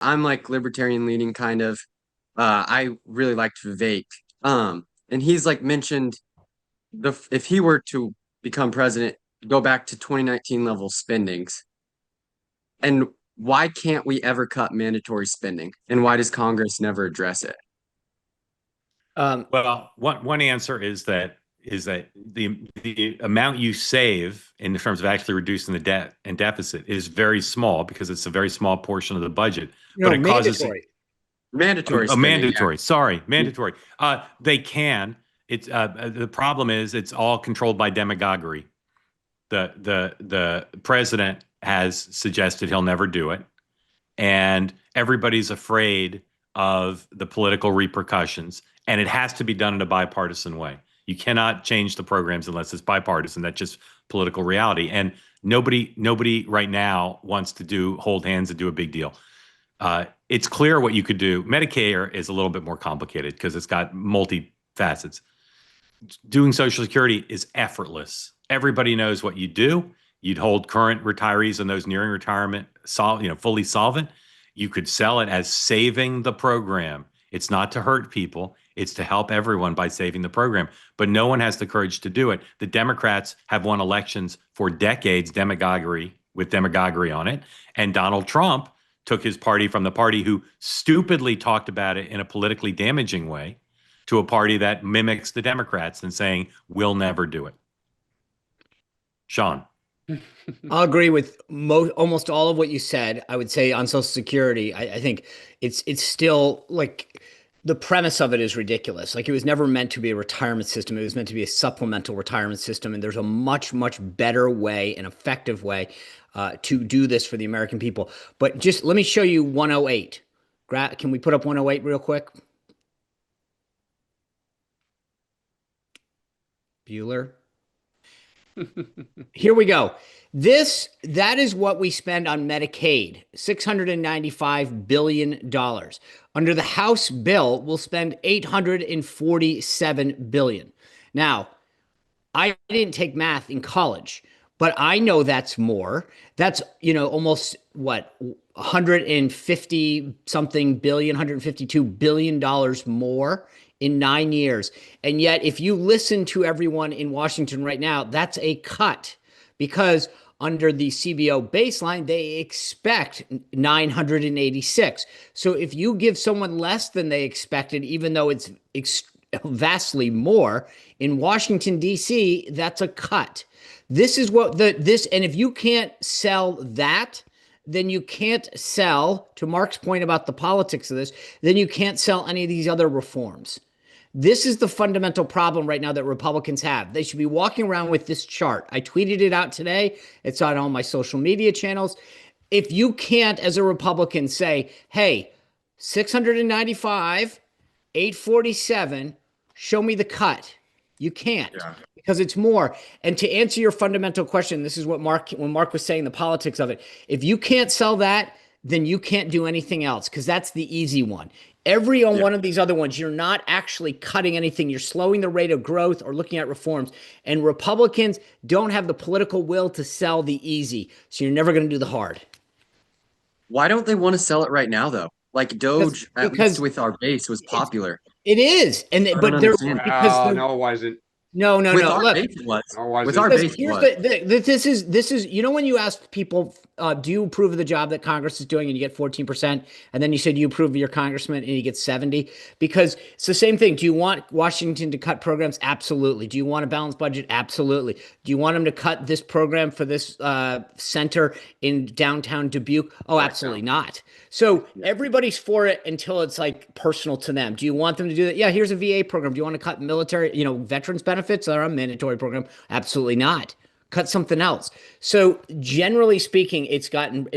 I'm like libertarian leaning kind of. I really liked Vivek. And he's like mentioned the if he were to become president, go back to 2019 level spendings. And why can't we ever cut mandatory spending? And why does Congress never address it? Um, Well, one answer is that the amount you save in terms of actually reducing the debt and deficit is very small because it's a very small portion of the budget, but no, it causes mandatory. Mandatory a spending, yeah. mandatory. Sorry, mandatory. They can. It's the problem is it's all controlled by demagoguery. The president has suggested he'll never do it, and everybody's afraid of the political repercussions, and it has to be done in a bipartisan way. You cannot change the programs unless it's bipartisan. That's just political reality. And nobody right now wants to hold hands and do a big deal. It's clear what you could do. Medicare is a little bit more complicated because it's got multi facets. Doing Social Security is effortless. Everybody knows what you do. You'd hold current retirees and those nearing retirement, fully solvent. You could sell it as saving the program. It's not to hurt people. It's to help everyone by saving the program. But no one has the courage to do it. The Democrats have won elections for decades, with demagoguery on it. And Donald Trump took his party from the party who stupidly talked about it in a politically damaging way to a party that mimics the Democrats and saying, we'll never do it. Sean. I'll agree with almost all of what you said. I would say on Social Security, I think it's still like the premise of it is ridiculous. Like it was never meant to be a retirement system. It was meant to be a supplemental retirement system. And there's a much, much better way, an effective way to do this for the American people. But just let me show you 108. Can we put up 108 real quick? Bueller. Here we go. That is what we spend on Medicaid, $695 billion. Under the House bill, we'll spend $847 billion. Now, I didn't take math in college, but I know that's more. That's, almost what, 150 something billion, $152 billion more in 9 years. And yet, if you listen to everyone in Washington right now, that's a cut because under the CBO baseline, they expect 986. So if you give someone less than they expected, even though it's vastly more, in Washington, D.C., that's a cut. This is what and if you can't sell that, then you can't sell, to Mark's point about the politics of this, then you can't sell any of these other reforms. This is the fundamental problem right now that Republicans have. They should be walking around with this chart. I tweeted it out today. It's on all my social media channels. If you can't, as a Republican, say, hey, 695, 847, show me the cut. You can't because it's more. And to answer your fundamental question, this is what when Mark was saying the politics of it. If you can't sell that, then you can't do anything else because that's the easy one. One of these other ones, you're not actually cutting anything. You're slowing the rate of growth or looking at reforms. And Republicans don't have the political will to sell the easy. So you're never going to do the hard. Why don't they want to sell it right now, though? Like Doge, at least with our base, was popular. It is. But they're because no, it wasn't. No. With our Look, base it was. With Because our base it here's was. this is when you ask people, do you approve of the job that Congress is doing, and you get 14%, and then you said you approve of your congressman and you get 70, because it's the same thing. Do you want Washington to cut programs? Absolutely. Do you want a balanced budget? Absolutely. Do you want them to cut this program for this center in downtown Dubuque? Oh, absolutely not. So everybody's for it until it's like personal to them. Do you want them to do that? Yeah, here's a VA program. Do you want to cut military, veterans benefits that are a mandatory program? Absolutely not. Cut something else. So generally speaking, it's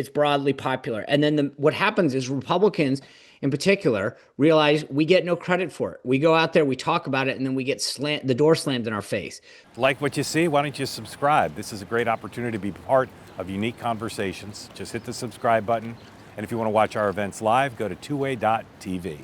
broadly popular. And then what happens is Republicans in particular realize we get no credit for it. We go out there, we talk about it, and then we get the door slammed in our face. Like what you see? Why don't you subscribe? This is a great opportunity to be part of unique conversations. Just hit the subscribe button. And if you want to watch our events live, go to twoway.tv.